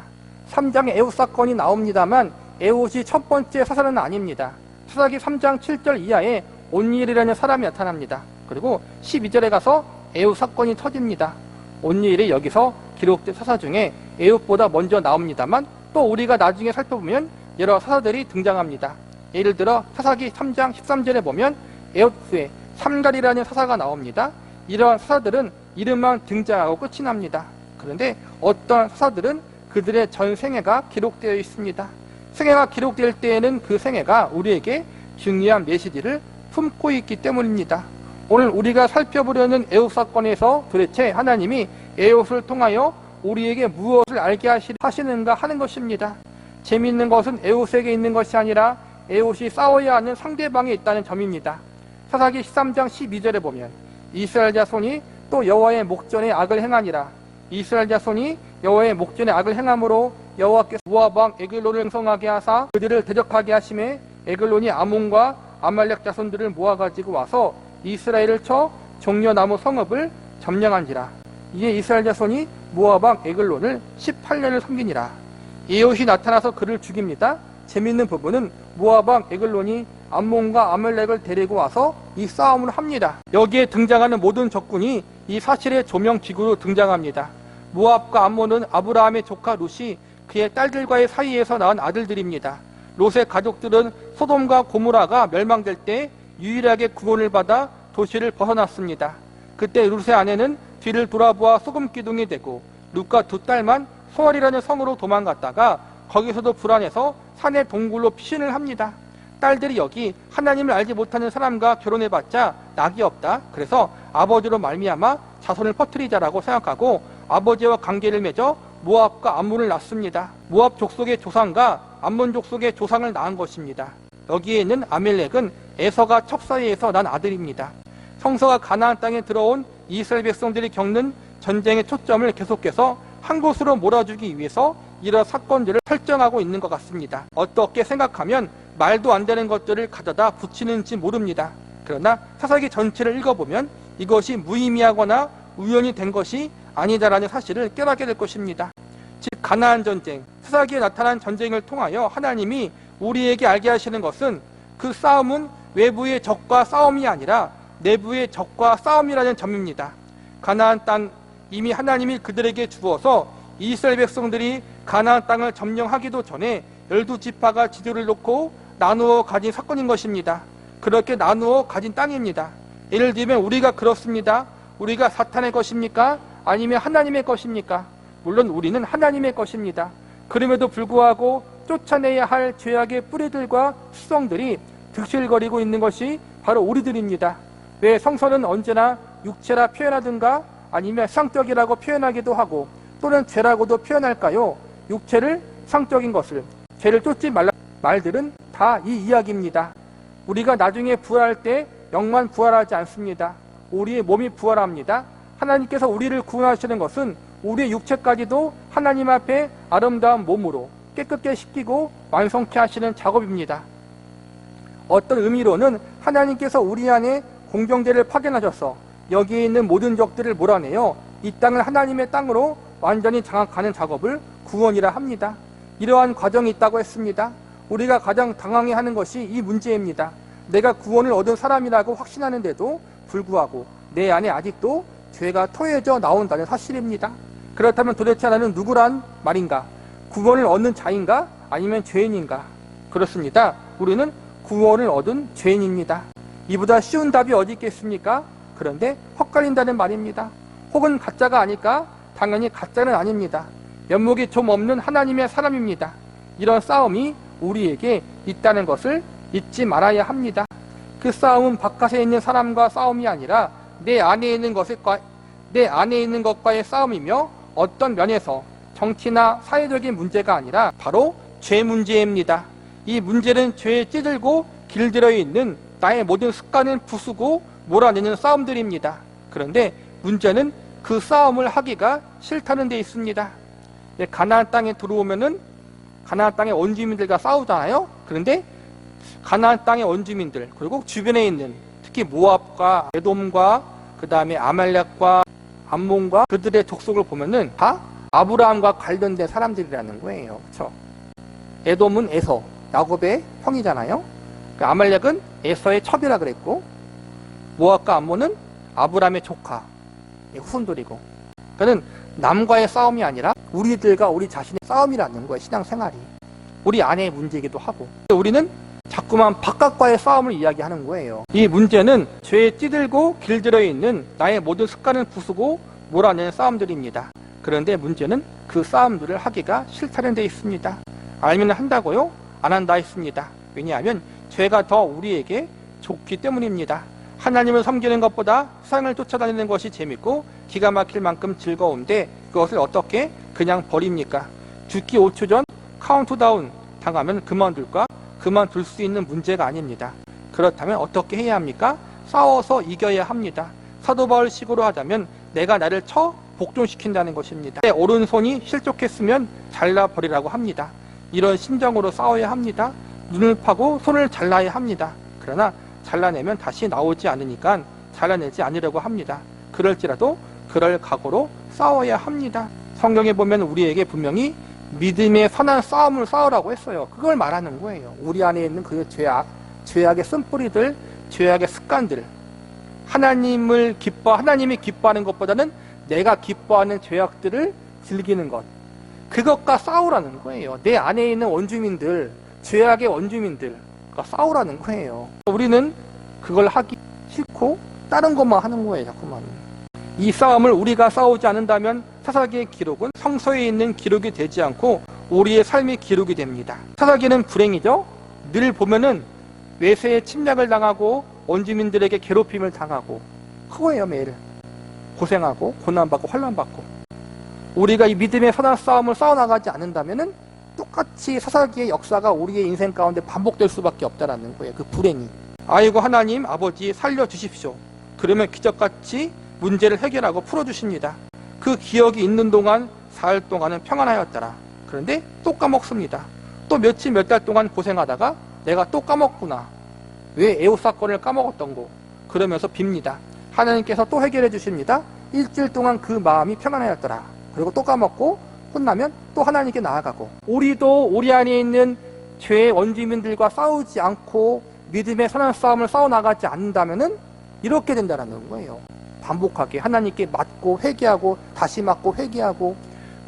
3장에 에봇 사건이 나옵니다만 에봇이 첫 번째 사사는 아닙니다. 사사기 3장 7절 이하에 온니엘이라는 사람이 나타납니다. 그리고 12절에 가서 에봇 사건이 터집니다. 온니엘이 여기서 기록된 사사 중에 에봇보다 먼저 나옵니다만 또 우리가 나중에 살펴보면 여러 사사들이 등장합니다. 예를 들어 사사기 3장 13절에 보면 에봇 후에 삼갈이라는 사사가 나옵니다. 이러한 사사들은 이름만 등장하고 끝이 납니다. 그런데 어떤 사사들은 그들의 전 생애가 기록되어 있습니다. 생애가 기록될 때에는 그 생애가 우리에게 중요한 메시지를 품고 있기 때문입니다. 오늘 우리가 살펴보려는 에봇 사건에서 도대체 하나님이 에봇을 통하여 우리에게 무엇을 알게 하시는가 하는 것입니다. 재미있는 것은 에봇에게 있는 것이 아니라 에봇이 싸워야 하는 상대방에 있다는 점입니다. 사사기 13장 12절에 보면 이스라엘 자손이 또 여호와의 목전에 악을 행하니라. 이스라엘 자손이 여호와의 목전에 악을 행함으로 여호와께서 모압 왕 에글론을 형성하게 하사 그들을 대적하게 하심에 에글론이 아몬과 아말렉 자손들을 모아가지고 와서 이스라엘을 쳐 종려나무 성읍을 점령한지라. 이에 이스라엘 자손이 모압 왕 에글론을 18년을 섬기니라. 에봇이 나타나서 그를 죽입니다. 재미있는 부분은 모압 왕 에글론이 암몬과 아말렉을 데리고 와서 이 싸움을 합니다. 여기에 등장하는 모든 적군이 이 사실의 조명기구로 등장합니다. 모압과 암몬은 아브라함의 조카 롯이 그의 딸들과의 사이에서 낳은 아들들입니다. 롯의 가족들은 소돔과 고모라가 멸망될 때 유일하게 구원을 받아 도시를 벗어났습니다. 그때 롯의 아내는 뒤를 돌아보아 소금기둥이 되고 롯과 두 딸만 소알이라는 성으로 도망갔다가 거기서도 불안해서 산의 동굴로 피신을 합니다. 딸들이 여기 하나님을 알지 못하는 사람과 결혼해봤자 낙이 없다. 그래서 아버지로 말미암아 자손을 퍼뜨리자라고 생각하고 아버지와 관계를 맺어 모압과 암몬을 낳습니다. 모압 족속의 조상과 암몬 족속의 조상을 낳은 것입니다. 여기에 있는 아멜렉은 에서가 첩사이에서 난 아들입니다. 성서가 가나안 땅에 들어온 이스라엘 백성들이 겪는 전쟁의 초점을 계속해서 한 곳으로 몰아주기 위해서 이런 사건들을 설정하고 있는 것 같습니다. 어떻게 생각하면 말도 안 되는 것들을 가져다 붙이는지 모릅니다. 그러나 사사기 전체를 읽어보면 이것이 무의미하거나 우연히 된 것이 아니다라는 사실을 깨닫게 될 것입니다. 즉 가나안 전쟁, 사사기에 나타난 전쟁을 통하여 하나님이 우리에게 알게 하시는 것은 그 싸움은 외부의 적과 싸움이 아니라 내부의 적과 싸움이라는 점입니다. 가나안 땅 이미 하나님이 그들에게 주어서 이스라엘 백성들이 가나안 땅을 점령하기도 전에 12지파가 지도를 놓고 나누어 가진 사건인 것입니다. 그렇게 나누어 가진 땅입니다. 예를 들면 우리가 그렇습니다. 우리가 사탄의 것입니까? 아니면 하나님의 것입니까? 물론 우리는 하나님의 것입니다. 그럼에도 불구하고 쫓아내야 할 죄악의 뿌리들과 수성들이 득실거리고 있는 것이 바로 우리들입니다. 왜 성서는 언제나 육체라 표현하든가 아니면 상적이라고 표현하기도 하고 또는 죄라고도 표현할까요? 육체를 상적인 것을, 죄를 쫓지 말라 말들은 다 이 이야기입니다. 우리가 나중에 부활할 때 영만 부활하지 않습니다. 우리의 몸이 부활합니다. 하나님께서 우리를 구원하시는 것은 우리의 육체까지도 하나님 앞에 아름다운 몸으로 깨끗게 씻기고 완성케 하시는 작업입니다. 어떤 의미로는 하나님께서 우리 안에 공정대를 파견하셔서 여기에 있는 모든 적들을 몰아내어 이 땅을 하나님의 땅으로 완전히 장악하는 작업을 구원이라 합니다. 이러한 과정이 있다고 했습니다. 우리가 가장 당황해하는 것이 이 문제입니다. 내가 구원을 얻은 사람이라고 확신하는데도 불구하고 내 안에 아직도 죄가 토해져 나온다는 사실입니다. 그렇다면 도대체 나는 누구란 말인가? 구원을 얻는 자인가? 아니면 죄인인가? 그렇습니다. 우리는 구원을 얻은 죄인입니다. 이보다 쉬운 답이 어디 있겠습니까? 그런데 헛갈린다는 말입니다. 혹은 가짜가 아닐까? 당연히 가짜는 아닙니다. 면목이 좀 없는 하나님의 사람입니다. 이런 싸움이 우리에게 있다는 것을 잊지 말아야 합니다. 그 싸움은 바깥에 있는 사람과 싸움이 아니라 내 안에 있는 것과의 싸움이며 어떤 면에서 정치나 사회적인 문제가 아니라 바로 죄 문제입니다. 이 문제는 죄에 찌들고 길들여 있는 나의 모든 습관을 부수고 몰아내는 싸움들입니다. 그런데 문제는 그 싸움을 하기가 싫다는 데 있습니다. 가나안 땅에 들어오면은 가나안 땅의 원주민들과 싸우잖아요. 그런데 가나안 땅의 원주민들 그리고 주변에 있는 특히 모압과 에돔과 그 다음에 아말렉과 암몬과 그들의 족속을 보면은 다 아브라함과 관련된 사람들이라는 거예요. 그렇죠? 에돔은 에서 야곱의 형이잖아요. 아말렉은 에서의 첩이라 그랬고 모압과 암몬은 아브라함의 조카 후손들이고, 그러니까 남과의 싸움이 아니라 우리들과 우리 자신의 싸움이라는 거예요. 신앙생활이 우리 안의 문제이기도 하고, 우리는 자꾸만 바깥과의 싸움을 이야기하는 거예요. 이 문제는 죄에 찌들고 길들여 있는 나의 모든 습관을 부수고 몰아내는 싸움들입니다. 그런데 문제는 그 싸움들을 하기가 싫다는 데 있습니다. 알면 한다고요? 안 한다 했습니다. 왜냐하면 죄가 더 우리에게 좋기 때문입니다. 하나님을 섬기는 것보다 세상을 쫓아다니는 것이 재밌고 기가 막힐 만큼 즐거운데 그것을 어떻게 그냥 버립니까? 죽기 5초 전 카운트다운 당하면 그만둘까? 그만둘 수 있는 문제가 아닙니다. 그렇다면 어떻게 해야 합니까? 싸워서 이겨야 합니다. 사도 바울식으로 하자면 내가 나를 쳐 복종시킨다는 것입니다. 내 오른손이 실족했으면 잘라버리라고 합니다. 이런 심정으로 싸워야 합니다. 눈을 파고 손을 잘라야 합니다. 그러나 잘라내면 다시 나오지 않으니까 잘라내지 않으려고 합니다. 그럴지라도 그럴 각오로 싸워야 합니다. 성경에 보면 우리에게 분명히 믿음의 선한 싸움을 싸우라고 했어요. 그걸 말하는 거예요. 우리 안에 있는 그 죄악의 쓴뿌리들, 죄악의 습관들, 하나님이 기뻐하는 것보다는 내가 기뻐하는 죄악들을 즐기는 것, 그것과 싸우라는 거예요. 내 안에 있는 원주민들, 죄악의 원주민들과 싸우라는 거예요. 우리는 그걸 하기 싫고 다른 것만 하는 거예요. 자꾸만. 이 싸움을 우리가 싸우지 않는다면 사사기의 기록은 성서에 있는 기록이 되지 않고 우리의 삶의 기록이 됩니다. 사사기는 불행이죠. 늘 보면은 외세의 침략을 당하고 원주민들에게 괴롭힘을 당하고 그거예요. 매일 고생하고 고난받고 환난받고. 우리가 이 믿음의 선한 싸움을 싸워나가지 않는다면은 똑같이 사사기의 역사가 우리의 인생 가운데 반복될 수밖에 없다라는 거예요. 그 불행이. 아이고 하나님 아버지 살려주십시오. 그러면 기적같이 문제를 해결하고 풀어주십니다. 그 기억이 있는 동안 사흘 동안은 평안하였더라. 그런데 또 까먹습니다. 또 며칠 몇 달 동안 고생하다가 내가 또 까먹구나. 왜 에호 사건을 까먹었던고. 그러면서 빕니다. 하나님께서 또 해결해 주십니다. 일주일 동안 그 마음이 평안하였더라. 그리고 또 까먹고 혼나면 또 하나님께 나아가고. 우리도 우리 안에 있는 죄의 원주민들과 싸우지 않고 믿음의 선한 싸움을 싸워나가지 않는다면은 이렇게 된다는 거예요. 반복하게 하나님께 맞고 회개하고 다시 맞고 회개하고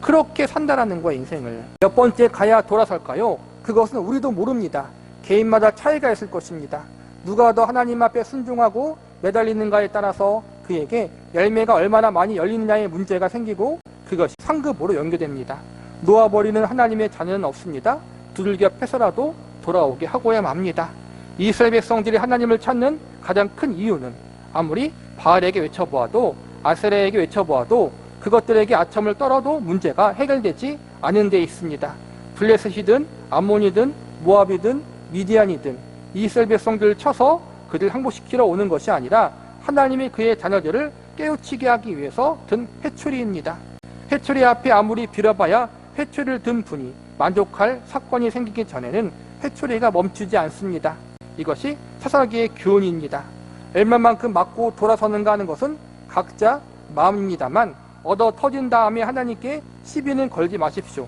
그렇게 산다라는 거예요. 인생을 몇 번째 가야 돌아설까요? 그것은 우리도 모릅니다. 개인마다 차이가 있을 것입니다. 누가 더 하나님 앞에 순종하고 매달리는가에 따라서 그에게 열매가 얼마나 많이 열리느냐의 문제가 생기고 그것이 상급으로 연결됩니다. 놓아버리는 하나님의 자녀는 없습니다. 두들겨 패서라도 돌아오게 하고야 맙니다. 이스라엘 백성들이 하나님을 찾는 가장 큰 이유는 아무리 바알에게 외쳐보아도 아세라에게 외쳐보아도 그것들에게 아첨을 떨어도 문제가 해결되지 않은 데 있습니다. 블레셋이든 암몬이든 모압이든 미디안이든 이스라엘 백성들을 쳐서 그들 항복시키러 오는 것이 아니라 하나님이 그의 자녀들을 깨우치게 하기 위해서 든 회초리입니다. 회초리 앞에 아무리 빌어봐야 회초리를 든 분이 만족할 사건이 생기기 전에는 회초리가 멈추지 않습니다. 이것이 사사기의 교훈입니다. 얼마만큼 맞고 돌아서는가 하는 것은 각자 마음입니다만 얻어 터진 다음에 하나님께 시비는 걸지 마십시오.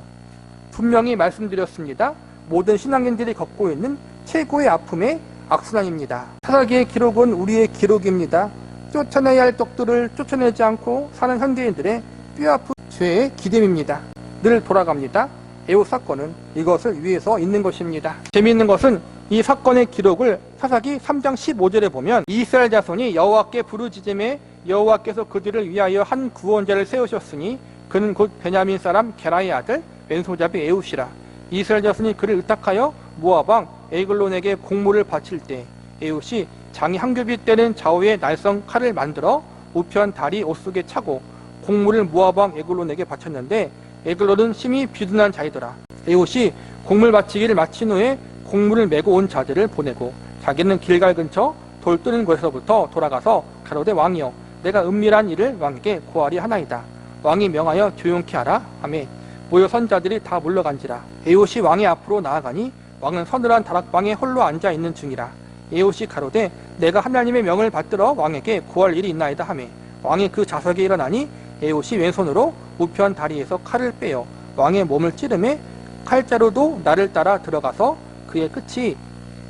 분명히 말씀드렸습니다. 모든 신앙인들이 겪고 있는 최고의 아픔의 악순환입니다. 사사기의 기록은 우리의 기록입니다. 쫓아내야 할 떡들을 쫓아내지 않고 사는 현대인들의 뼈아픈 죄의 기름입니다. 늘 돌아갑니다. 에웃 사건은 이것을 위해서 있는 것입니다. 재미있는 것은 이 사건의 기록을 사사기 3장 15절에 보면 이스라엘 자손이 여호와께 부르짖음에 여호와께서 그들을 위하여 한 구원자를 세우셨으니 그는 곧 베냐민 사람 게라의 아들 왼손잡이 에웃이라. 이스라엘 자손이 그를 의탁하여 모압 왕 에글론에게 공물을 바칠 때 에웃이 장이 한 규빗 되는 좌우의 날성 칼을 만들어 우편 다리 옷 속에 차고 공물을 모압 왕 에글론에게 바쳤는데 에글론은 심히 비둔한 자이더라. 에웃이 공물 바치기를 마친 후에 공물을 메고 온 자들을 보내고 자기는 길갈 근처 돌 뜨는 곳에서부터 돌아가서 가로되 왕이여 내가 은밀한 일을 왕에게 고하리 하나이다. 왕이 명하여 조용케 하라 하매 모여 선 자들이 다 물러간지라. 에웃이 왕의 앞으로 나아가니 왕은 서늘한 다락방에 홀로 앉아 있는 중이라. 에웃이 가로되 내가 하나님의 명을 받들어 왕에게 고할 일이 있나이다 하매 왕이 그 좌석에 일어나니 에웃이 왼손으로 우편 다리에서 칼을 빼어 왕의 몸을 찌르매 칼자루도 나를 따라 들어가서 그의 끝이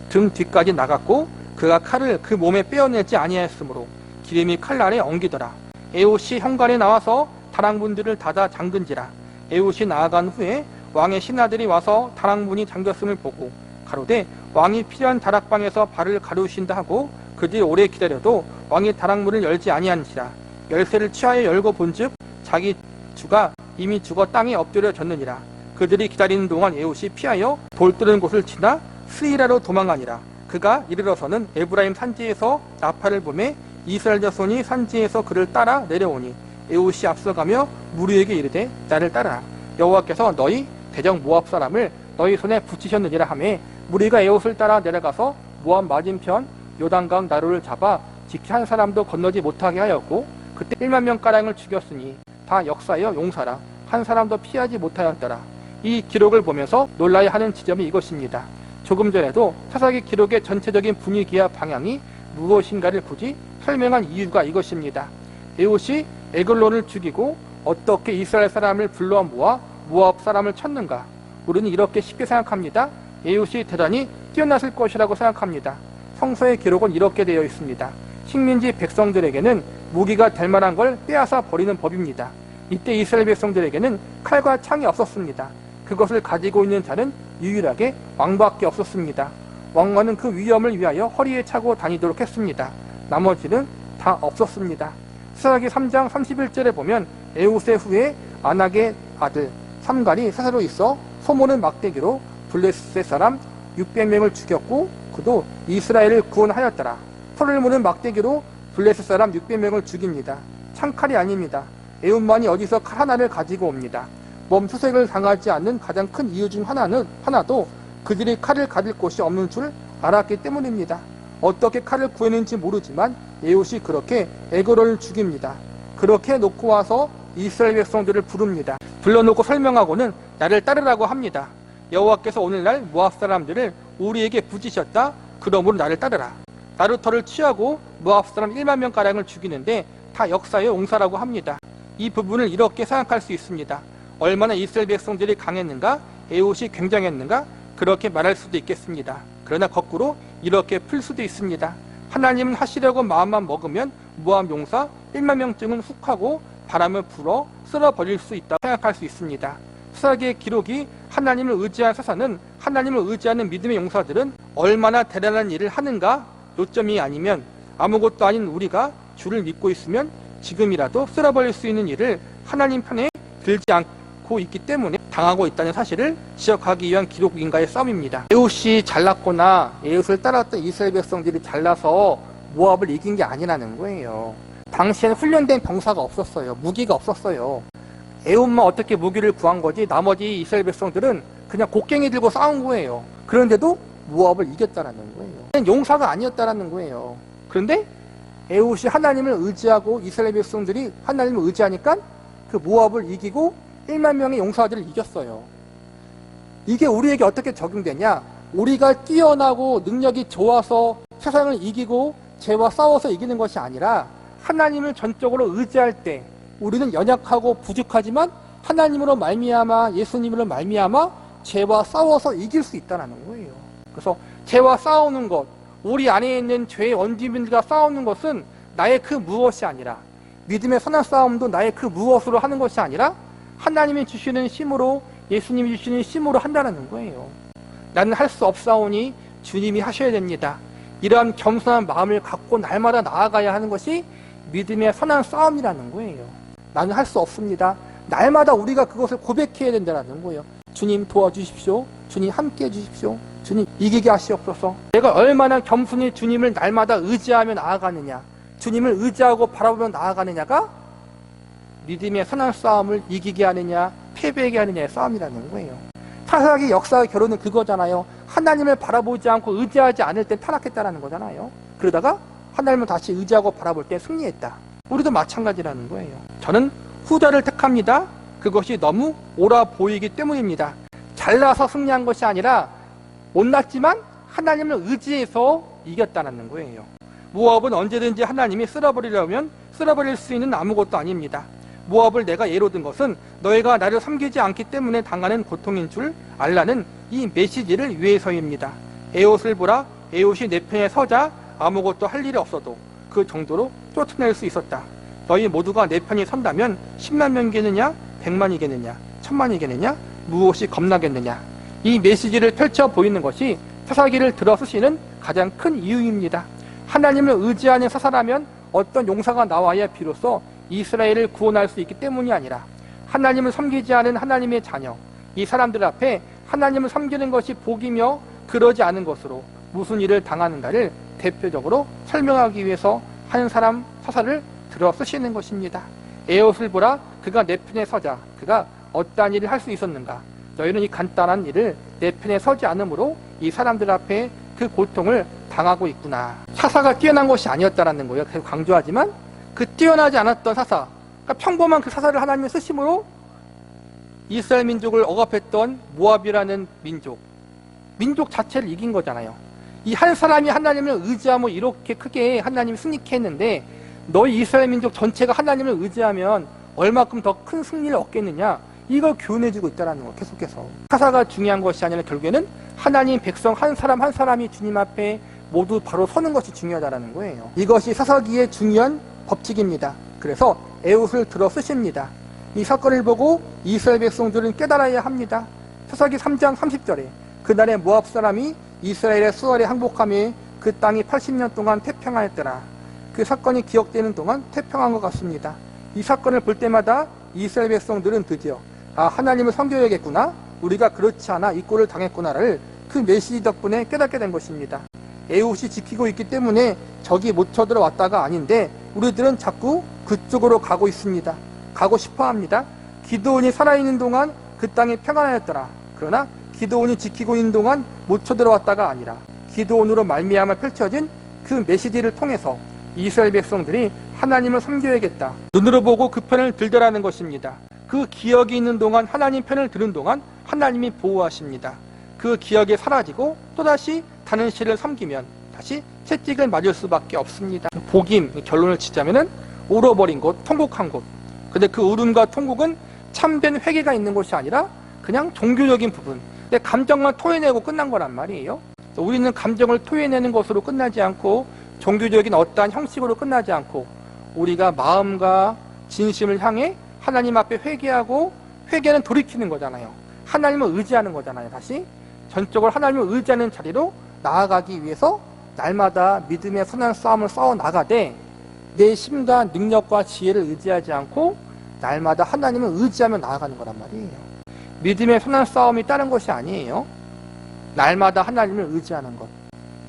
등 뒤까지 나갔고 그가 칼을 그 몸에 빼어내지 아니하였으므로 기름이 칼날에 엉기더라. 에웃이 현관에 나와서 다락문들을 닫아 잠근지라. 에웃이 나아간 후에 왕의 신하들이 와서 다락문이 잠겼음을 보고 가로되 왕이 필요한 다락방에서 발을 가르우신다 하고 그들이 오래 기다려도 왕이 다락문을 열지 아니한지라. 열쇠를 취하여 열고 본즉 자기 주가 이미 죽어 땅에 엎드려졌느니라. 그들이 기다리는 동안 에웃이 피하여 돌 뜨는 곳을 지나 스이라로 도망하니라. 그가 이르러서는 에브라임 산지에서 나팔을 보매 이스라엘 자손이 산지에서 그를 따라 내려오니 에웃이 앞서가며 무리에게 이르되 나를 따르라. 여호와께서 너희 대적 모압 사람을 너희 손에 붙이셨느니라 하매 무리가 에웃을 따라 내려가서 모압 맞은편 요단강 나루를 잡아 지키 한 사람도 건너지 못하게 하였고 그때 1만 명가량을 죽였으니 다 역사여 용사라. 한 사람도 피하지 못하였더라. 이 기록을 보면서 놀라야 하는 지점이 이것입니다. 조금 전에도 사사기 기록의 전체적인 분위기와 방향이 무엇인가를 굳이 설명한 이유가 이것입니다. 에웃이 에글론을 죽이고 어떻게 이스라엘 사람을 불러 모아 모압 사람을 쳤는가? 우리는 이렇게 쉽게 생각합니다. 에웃이 대단히 뛰어났을 것이라고 생각합니다. 성서의 기록은 이렇게 되어 있습니다. 식민지 백성들에게는 무기가 될 만한 걸 빼앗아 버리는 법입니다. 이때 이스라엘 백성들에게는 칼과 창이 없었습니다. 그것을 가지고 있는 자는 유일하게 왕밖에 없었습니다. 왕관은 그 위험을 위하여 허리에 차고 다니도록 했습니다. 나머지는 다 없었습니다. 사사기 3장 31절에 보면 에웃의 후에 아낙의 아들 삼갈이 사사로 있어 소모는 막대기로 블레셋 사람 600명을 죽였고 그도 이스라엘을 구원하였더라. 손을 무는 막대기로 블레셋 사람 600명을 죽입니다. 창칼이 아닙니다. 에웃만이 어디서 칼 하나를 가지고 옵니다. 몸수색을 당하지 않는 가장 큰 이유 중 하나도 그들이 칼을 가질 곳이 없는 줄 알았기 때문입니다. 어떻게 칼을 구했는지 모르지만 에웃이 그렇게 에글론을 죽입니다. 그렇게 놓고 와서 이스라엘 백성들을 부릅니다. 불러놓고 설명하고는 나를 따르라고 합니다. 여호와께서 오늘날 모압 사람들을 우리에게 붙이셨다. 그러므로 나를 따르라. 나루터를 취하고 모압 사람 1만 명가량을 죽이는데 다 역사의 용사라고 합니다. 이 부분을 이렇게 생각할 수 있습니다. 얼마나 이스라엘 백성들이 강했는가, 에웃이 굉장했는가, 그렇게 말할 수도 있겠습니다. 그러나 거꾸로 이렇게 풀 수도 있습니다. 하나님은 하시려고 마음만 먹으면 모압 용사 1만 명쯤은 훅하고 바람을 불어 쓸어버릴 수 있다고 생각할 수 있습니다. 사사기의 기록이 하나님을 의지한 사사는 하나님을 의지하는 믿음의 용사들은 얼마나 대단한 일을 하는가 요점이 아니면 아무것도 아닌 우리가 주를 믿고 있으면 지금이라도 쓸어버릴 수 있는 일을 하나님 편에 들지 않고 있기 때문에 당하고 있다는 사실을 지적하기 위한 기록인가의 싸움입니다. 에웃이 잘났거나 에웃을 따랐던 이스라엘 백성들이 잘나서 모압을 이긴 게 아니라는 거예요. 당시에는 훈련된 병사가 없었어요. 무기가 없었어요. 에웃만 어떻게 무기를 구한 거지 나머지 이스라엘 백성들은 그냥 곡괭이 들고 싸운 거예요. 그런데도 모압을 이겼다라는 거예요. 용사가 아니었다라는 거예요. 그런데 에웃이 하나님을 의지하고 이스라엘 백성들이 하나님을 의지하니까 그 모압을 이기고 1만 명의 용사들을 이겼어요. 이게 우리에게 어떻게 적용되냐? 우리가 뛰어나고 능력이 좋아서 세상을 이기고 죄와 싸워서 이기는 것이 아니라 하나님을 전적으로 의지할 때 우리는 연약하고 부족하지만 하나님으로 말미암아 예수님으로 말미암아 죄와 싸워서 이길 수 있다는 거예요. 그래서 죄와 싸우는 것, 우리 안에 있는 죄의 원주민들과 싸우는 것은 나의 그 무엇이 아니라 믿음의 선한 싸움도 나의 그 무엇으로 하는 것이 아니라 하나님이 주시는 힘으로 예수님이 주시는 힘으로 한다는 거예요. 나는 할 수 없사오니 주님이 하셔야 됩니다. 이러한 겸손한 마음을 갖고 날마다 나아가야 하는 것이 믿음의 선한 싸움이라는 거예요. 나는 할 수 없습니다. 날마다 우리가 그것을 고백해야 된다는 거예요. 주님 도와주십시오. 주님 함께 해주십시오. 주님 이기게 하시옵소서. 내가 얼마나 겸손히 주님을 날마다 의지하며 나아가느냐, 주님을 의지하고 바라보며 나아가느냐가 믿음의 선한 싸움을 이기게 하느냐 패배하게 하느냐의 싸움이라는 거예요. 타락의 역사의 결론은 그거잖아요. 하나님을 바라보지 않고 의지하지 않을 땐 타락했다는 거잖아요. 그러다가 하나님을 다시 의지하고 바라볼 때 승리했다. 우리도 마찬가지라는 거예요. 저는 후자를 택합니다. 그것이 너무 옳아 보이기 때문입니다. 잘나서 승리한 것이 아니라 못났지만 하나님을 의지해서 이겼다는 거예요. 모압은 언제든지 하나님이 쓸어버리려면 쓸어버릴 수 있는 아무것도 아닙니다. 모압을 내가 예로 든 것은 너희가 나를 섬기지 않기 때문에 당하는 고통인 줄 알라는 이 메시지를 위해서입니다. 에옷을 보라, 에옷이 내 편에 서자 아무것도 할 일이 없어도 그 정도로 쫓아낼 수 있었다. 너희 모두가 내 편이 선다면 10만 명이겠느냐, 100만이겠느냐, 1000만이겠느냐, 무엇이 겁나겠느냐. 이 메시지를 펼쳐 보이는 것이 사사기를 들어 쓰시는 가장 큰 이유입니다. 하나님을 의지하는 사사라면 어떤 용사가 나와야 비로소 이스라엘을 구원할 수 있기 때문이 아니라 하나님을 섬기지 않은 하나님의 자녀, 이 사람들 앞에 하나님을 섬기는 것이 복이며 그러지 않은 것으로 무슨 일을 당하는가를 대표적으로 설명하기 위해서 한 사람 사사를 들어 쓰시는 것입니다. 에옷을 보라, 그가 내 편에 서자. 그가 어떠한 일을 할 수 있었는가? 너희는 이 간단한 일을 내 편에 서지 않으므로 이 사람들 앞에 그 고통을 당하고 있구나. 사사가 뛰어난 것이 아니었다라는 거예요. 계속 강조하지만 그 뛰어나지 않았던 사사, 그러니까 평범한 그 사사를 하나님이 쓰심으로 이스라엘 민족을 억압했던 모압이라는 민족 자체를 이긴 거잖아요. 이 한 사람이 하나님을 의지하며 이렇게 크게 하나님이 승리케 했는데 너희 이스라엘 민족 전체가 하나님을 의지하면 얼마큼 더 큰 승리를 얻겠느냐, 이걸 교훈해주고 있다는 거. 계속해서 사사가 중요한 것이 아니라 결국에는 하나님 백성 한 사람 한 사람이 주님 앞에 모두 바로 서는 것이 중요하다는 거예요. 이것이 사사기의 중요한 법칙입니다. 그래서 에옷을 들어 쓰십니다. 이 사건을 보고 이스라엘 백성들은 깨달아야 합니다. 사사기 3장 30절에 그날에 모압 사람이 이스라엘의 수월에 항복하며 그 땅이 80년 동안 태평하였더라. 그 사건이 기억되는 동안 태평한 것 같습니다. 이 사건을 볼 때마다 이스라엘 백성들은 드디어 하나님을 섬겨야겠구나, 우리가 그렇지 않아 이 꼴을 당했구나를 그 메시지 덕분에 깨닫게 된 것입니다. 에옷이 지키고 있기 때문에 적이 못 쳐들어왔다가 아닌데 우리들은 자꾸 그쪽으로 가고 있습니다. 가고 싶어합니다. 기드온이 살아있는 동안 그 땅이 평안하였더라. 그러나 기드온이 지키고 있는 동안 못 쳐들어왔다가 아니라 기드온으로 말미암아 펼쳐진 그 메시지를 통해서 이스라엘 백성들이 하나님을 섬겨야겠다, 눈으로 보고 그 편을 들더라는 것입니다. 그 기억이 있는 동안, 하나님 편을 들은 동안 하나님이 보호하십니다. 그 기억이 사라지고 또다시 다른 신을 섬기면 다시 채찍을 맞을 수밖에 없습니다. 복임, 결론을 짓자면은 울어버린 곳, 통곡한 곳. 근데 그 울음과 통곡은 참된 회개가 있는 것이 아니라 그냥 종교적인 부분, 내 감정만 토해내고 끝난 거란 말이에요. 우리는 감정을 토해내는 것으로 끝나지 않고 종교적인 어떠한 형식으로 끝나지 않고 우리가 마음과 진심을 향해 하나님 앞에 회개하고, 회개는 돌이키는 거잖아요. 하나님을 의지하는 거잖아요. 다시 전적으로 하나님을 의지하는 자리로 나아가기 위해서 날마다 믿음의 선한 싸움을 싸워 나가되 내 힘과 능력과 지혜를 의지하지 않고 날마다 하나님을 의지하며 나아가는 거란 말이에요. 믿음의 선한 싸움이 다른 것이 아니에요. 날마다 하나님을 의지하는 것,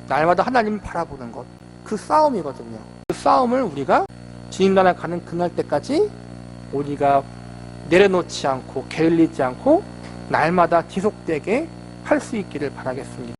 날마다 하나님을 바라보는 것, 그 싸움이거든요. 그 싸움을 우리가 주님 나라 가는 그날 때까지 우리가 내려놓지 않고 게을리지 않고 날마다 지속되게 할 수 있기를 바라겠습니다.